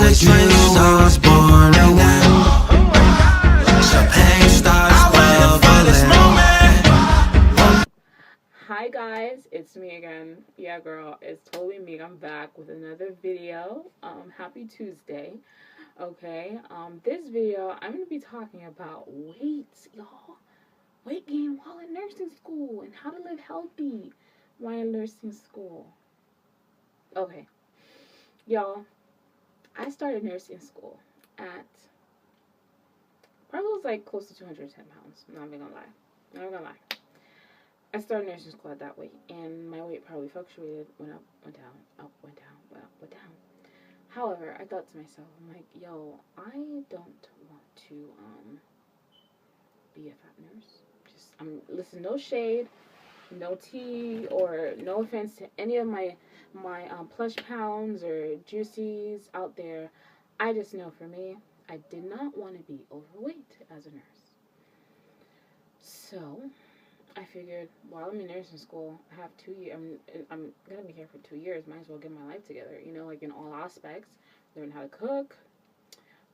the train starts boring then champagne starts bubbling. Hi guys, it's me again. Yeah girl, it's totally me. I'm back with another video. Happy Tuesday. Okay, this video I'm gonna be talking about weight, y'all. Weight gain while in nursing school and how to live healthy while in nursing school. Okay, y'all, I started nursing school at probably was like close to 210 pounds. I'm not even gonna lie. Not gonna lie. I started nursing school at that weight, and my weight probably fluctuated, went up, went down, up, went down, went up, went down. However, I thought to myself, I'm like, yo, I don't want to be a fat nurse. Just, listen, no shade, no tea, or no offense to any of my plush pounds or juicies out there. I just know for me, I did not want to be overweight as a nurse. So I figured while I'm in nursing school, I have 2 years. I'm gonna be here for 2 years. Might as well get my life together. You know, like in all aspects. Learn how to cook,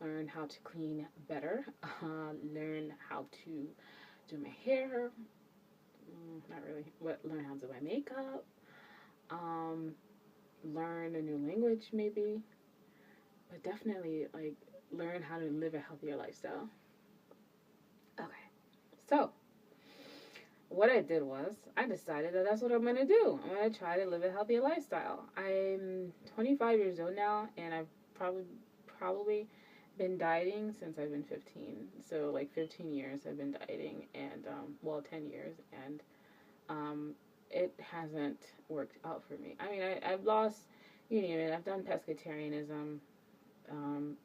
learn how to clean better, learn how to do my hair. Not really. Learn how to do my makeup. Learn a new language maybe, but definitely like learn how to live a healthier lifestyle. Okay, so what I did was I decided that that's what I'm going to do. I'm going to try to live a healthier lifestyle. I'm 25 years old now, and I've probably been dieting since I've been 15. So like 15 years I've been dieting, and 10 years, and it hasn't worked out for me. I mean, I've lost, you name it. I've done pescatarianism.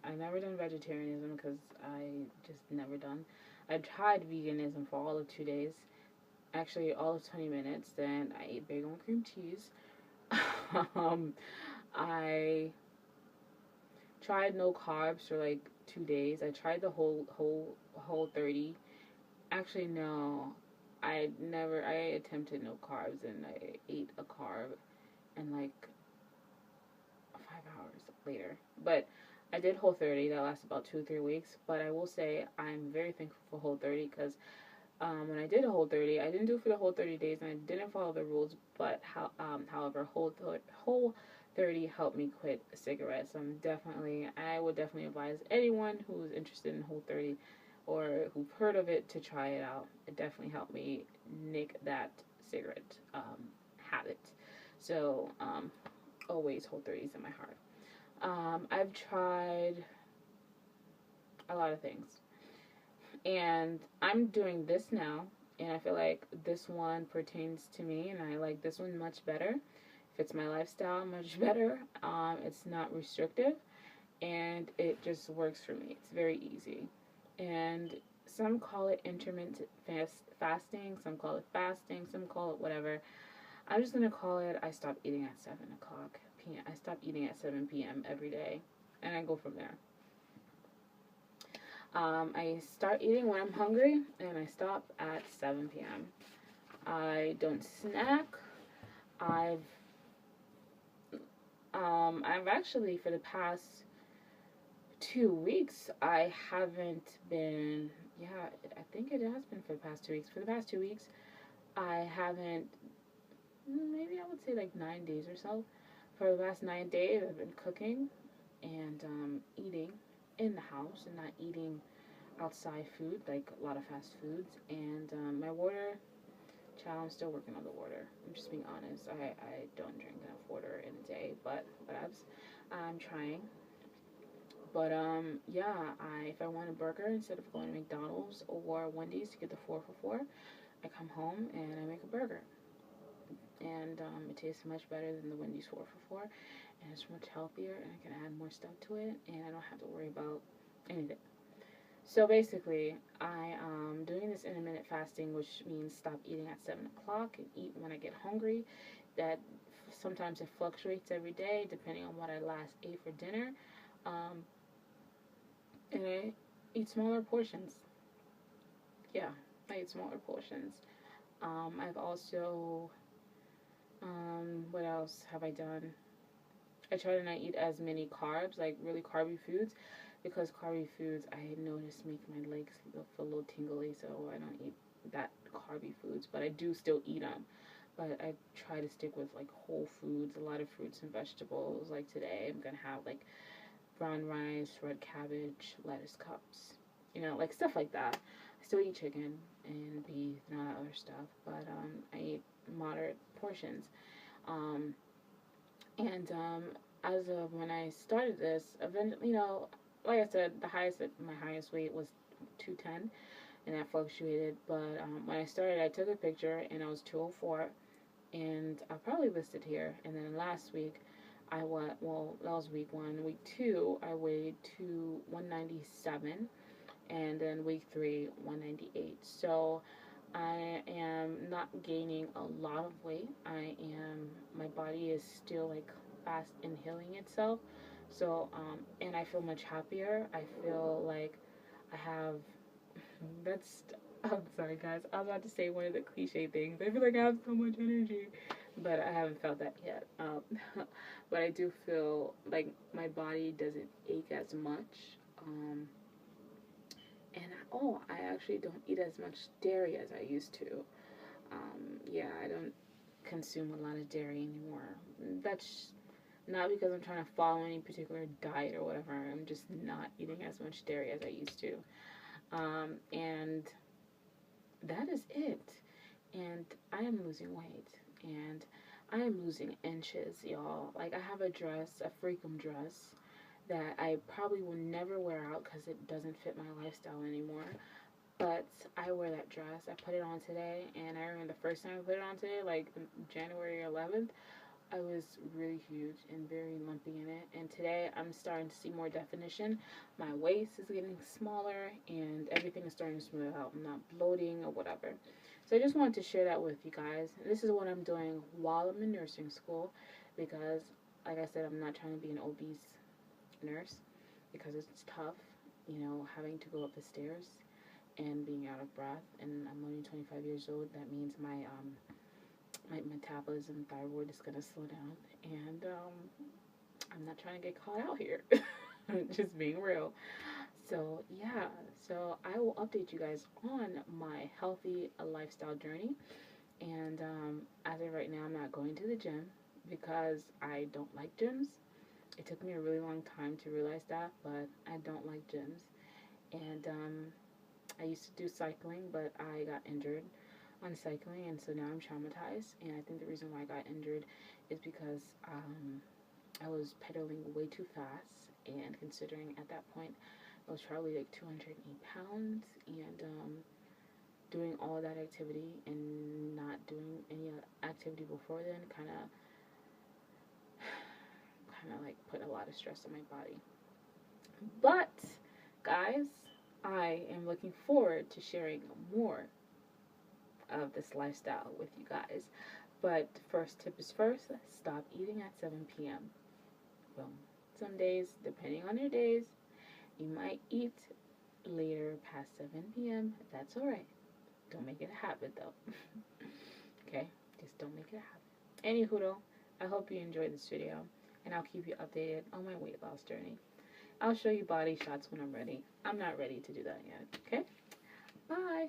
I've never done vegetarianism because I just never done. I tried veganism for all of 2 days. Actually, all of 20 minutes. Then I ate bagel and cream cheese. I tried no carbs for like 2 days. I tried the whole 30. Actually, no. I attempted no carbs, and I ate a carb and like 5 hours later. But I did Whole 30. That lasted about 2 or 3 weeks. But I will say I'm very thankful for Whole 30 because when I did a Whole 30, I didn't do it for the whole 30 days, and I didn't follow the rules. But however, Whole 30 helped me quit cigarettes. So I would definitely advise anyone who's interested in Whole 30 or who've heard of it to try it out. It definitely helped me nick that cigarette habit. So always Whole 30s in my heart. I've tried a lot of things, and I'm doing this now, and I feel like this one pertains to me, and I like this one much better. Fits my lifestyle much better. It's not restrictive, and it just works for me. It's very easy. And some call it intermittent fasting, some call it fasting, some call it whatever. I'm just going to call it I stop eating at 7 o'clock p.m. I stop eating at 7 p.m. every day, and I go from there. I start eating when I'm hungry, and I stop at 7 p.m. I don't snack. I've actually, for the past 2 weeks, I haven't been, I think it has been for the past 2 weeks. For the past 2 weeks, I haven't, maybe I would say like 9 days or so. For the last 9 days, I've been cooking and eating in the house and not eating outside food, like a lot of fast foods. And my water, child, I'm still working on the water. I'm just being honest. I don't drink enough water in a day, but whatevs. I'm trying. But if I want a burger, instead of going to McDonald's or Wendy's to get the 4 for $4, I come home and I make a burger. And it tastes much better than the Wendy's 4 for $4, and it's much healthier, and I can add more stuff to it, and I don't have to worry about anything. So basically, I am doing this intermittent fasting, which means stop eating at 7 o'clock and eat when I get hungry. That sometimes it fluctuates every day depending on what I last ate for dinner. And I eat smaller portions. Yeah, I eat smaller portions. I've also, what else have I done? I try to not eat as many carbs, like really carby foods, because carby foods I noticed make my legs feel a little tingly, so I don't eat that carby foods, but I do still eat them. But I try to stick with like whole foods, a lot of fruits and vegetables. Like today, I'm gonna have like brown rice, red cabbage, lettuce cups, like stuff like that. I still eat chicken and beef and all that other stuff, but I eat moderate portions. Um, and as of when I started this, eventually, like I said, my highest weight was 210, and that fluctuated. But when I started, I took a picture, and I was 204, and I'll probably list it here. And then last week, that was week 1. Week 2, I weighed to 197, and then week 3, 198. So I am not gaining a lot of weight. My body is still like fast in healing itself. So, and I feel much happier. I feel like I have, that's, I'm sorry guys, I was about to say one of the cliche things. I feel like I have so much energy, but I haven't felt that yet. But I do feel like my body doesn't ache as much. And I actually don't eat as much dairy as I used to. Yeah, I don't consume a lot of dairy anymore. That's not because I'm trying to follow any particular diet or whatever. I'm just not eating as much dairy as I used to. And that is it. And I am losing weight. And I am losing inches, y'all. Like, I have a dress, a Freakum dress, that I probably will never wear out because it doesn't fit my lifestyle anymore. But I wear that dress. I put it on today, and I remember the first time I put it on today, like January 11th, I was really huge and very lumpy in it. And today I'm starting to see more definition. My waist is getting smaller, and everything is starting to smooth out. I'm not bloating or whatever. So I just wanted to share that with you guys. This is what I'm doing while I'm in nursing school, because, like I said, I'm not trying to be an obese nurse because it's tough, having to go up the stairs and being out of breath. And I'm only 25 years old. That means my metabolism, thyroid is gonna slow down, and I'm not trying to get caught out here. Just being real. So yeah, so I will update you guys on my healthy lifestyle journey. And as of right now, I'm not going to the gym because I don't like gyms. It took me a really long time to realize that, but I don't like gyms. And I used to do cycling, but I got injured on cycling, and so now I'm traumatized. And I think the reason why I got injured is because I was pedaling way too fast, and considering at that point I was probably like 208 pounds, and doing all that activity and not doing any activity before then kind of like put a lot of stress on my body. But guys, I am looking forward to sharing more of this lifestyle with you guys. But first tip is first, stop eating at 7 p.m. Well, some days, depending on your days, you might eat later past 7 p.m. That's alright. Don't make it a habit though. Okay? Just don't make it a habit. Anywho though, I hope you enjoyed this video, and I'll keep you updated on my weight loss journey. I'll show you body shots when I'm ready. I'm not ready to do that yet. Okay? Bye!